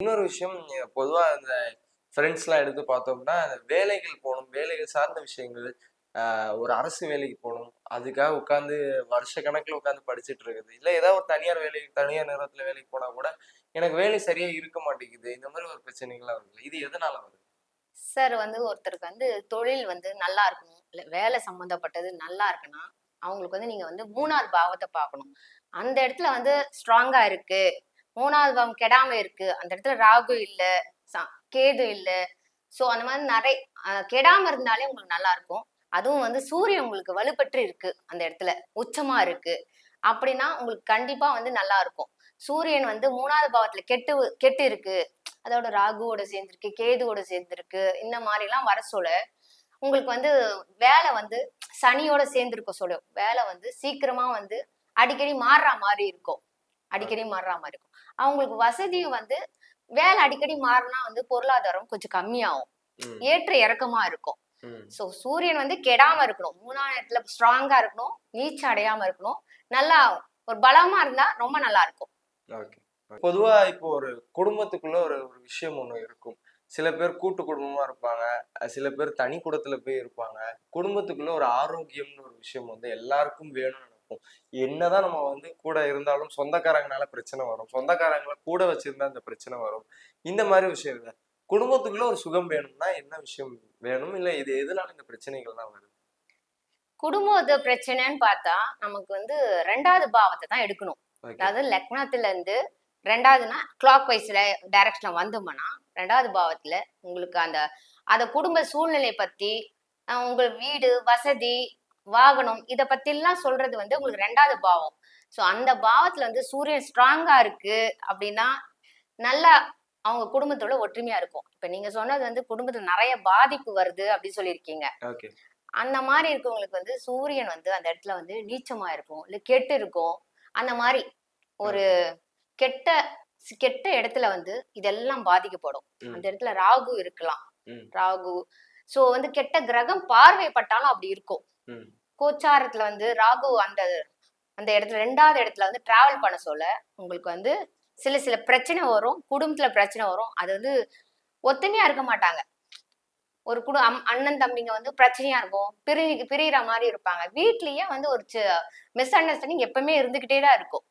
இன்னொரு விஷயம் பொதுவா இந்த ஃப்ரெண்ட்ஸ்லாம் எடுத்து பார்த்தோம்னா, வேலைகள் போணும், வேலைகள் சார்ந்த விஷயங்கள். ஒரு அரசு வேலைக்கு போணும். அதுக்காக உட்கார்ந்து வருஷக்கணக்குல உட்கார்ந்து படிச்சுட்டு இருக்குது. இல்ல ஏதாவது ஒரு தனியார் வேலைக்கு தனியார் நிறுவனத்துல வேலைக்கு போனா கூட, எனக்கு வேலை சரியா இருக்க மாட்டேங்குது. இந்த மாரி ஒரு பிரச்சனைகள்லாம் வருது. இது எதனால வருது? சார் ஒருத்தருக்கு தொழில் நல்லா இருக்கணும். இல்ல வேலை சம்மந்தப்பட்டது நல்லா இருக்குன்னா, அவங்களுக்கு நீங்க 3வது பாவத்த பார்க்கணும். அந்த இடத்துல ஸ்ட்ராங்கா இருக்கு. 3வது பாவம் கெடாம இருக்கு. அந்த இடத்துல ராகு இல்ல, ச கேது இல்ல. சோ அந்த மாரி கெடாம இருந்தாலே உங்களுக்கு நல்லா இருக்கும். அதுவும் சூரியன் உங்களுக்கு வலுப்பெற்று இருக்கு அந்த இடத்துல. உச்சமா இருக்கு. அப்படின்னா உங்களுக்கு கண்டிப்பா நல்லா இருக்கும். சூரியன் 3வது பாவத்துல கெட்டு இருக்கு. அதோட ராகுவோட சேர்ந்திருக்கு, கேதுவோட சேர்ந்திருக்கு. இந்த மாரிலாம் வர சொல்ல, உங்களுக்கு வேலை சனியோட சேர்ந்திருக்க சொல்ல, வேலை சீக்கிரமா அடிக்கடி மாறுறா மாரி இருக்கும். அடிக்கடி மாறுறா மாரி இருக்கும். அவங்களுக்கு வசதியும் வேலை அடிக்கடி மாறுனா பொருளாதாரம் கொஞ்சம் கம்மியாகும். ம், ஏற்ற இறக்கமா இருக்கும். ம். சோ சூரியன் கெடாம இருக்கணும். 3ஆம் இடத்துல ஸ்ட்ராங்கா இருக்கணும். நீச்ச அடையாம இருக்கணும். நல்லா ஒரு பலமா இருந்தா ரொம்ப நல்லா இருக்கும். ஓகே. பொதுவா இப்போ ஒரு குடும்பத்துக்குள்ள ஒரு ஒரு விஷயம் ஒண்ணு இருக்கும். சில பேர் கூட்டு குடும்பமா இருப்பாங்க. சில பேர் தனி குடித்தனத்துல போய் இருப்பாங்க. குடும்பத்துக்குள்ள ஒரு ஆரோக்கியம்னு ஒரு விஷயம் எல்லாருக்கும் வேணும்னு நினைப்போம். என்னதான் நம்ம கூட இருந்தாலும் சொந்தக்காரங்கனால பிரச்சனை வரும். சொந்தக்காரங்கள கூட வச்சிருந்தா இந்த பிரச்சனை வரும். இந்த மாரி விஷயம் இல்ல. குடும்பத்துக்குள்ள ஒரு சுகம் வேணும்னா என்ன விஷயம் வேணும்? இல்ல இது எதனால இந்த பிரச்சனைகள்லாம் வருது? குடும்பத்த பிரச்சனைன்னு பார்த்தா, நமக்கு 2வது பாவத்த தான் எடுக்கணும். ஓகே. அதாவது லக்னத்துல இருந்து 2வதுன்னா கிளாக் வைஸ்ல டைரக்ஷன்ல வந்தோம்னா, 2வது பாவத்துல உங்களுக்கு அந்த குடும்ப சூழ்நிலை பத்தி, உங்க வீடு, வசதி, வாகனம் இத பத்திலாம் சொல்றது உங்களுக்கு 2வது பாவம். சோ அந்த பாவத்துல சூரியன் ஸ்ட்ராங்கா இருக்கு அப்டின்னா, நல்லா அவங்க குடும்பத்தோட ஒற்றுமையா இருக்கும். இப்ப நீங்க சொன்னது குடும்பத்துல நெறைய பாதிப்பு வருது அப்டி சொல்லியிருக்கீங்க. ஓகே. அந்த மாரி இருக்கவங்களுக்கு சூரியன் அந்த இடத்துல நீச்சமா இருக்கும். இல்ல கெட்டு இருக்கும். அந்த மாரி ஒரு ஓகே. கெட்ட கெட்ட இடத்துல இதெல்லாம் பாதிக்கப்படும். அந்த ம், இடத்துல ராகு இருக்கலாம். ம், ராகு. சோ கெட்ட கிரகம் பார்வைப்பட்டாலும் அப்படி இருக்கும். ம். கோச்சாரத்துல ராகு அந்த அந்த இடத்துல 2வது இடத்துல டிராவல் பண்ண சொல்ல, உங்களுக்கு சில சில பிரச்சனை வரும். குடும்பத்துல பிரச்சனை வரும். அது ஒத்துமையா இருக்க மாட்டாங்க. ஒரு அண்ணன் தம்பிங்க பிரச்சனையா இருக்கும். பிரியிற மாரி இருப்பாங்க. வீட்லயே ஒரு மிஸ் அண்டர்ஸ்டாண்டிங் எப்பவுமே இருந்துகிட்டே தான் இருக்கும்.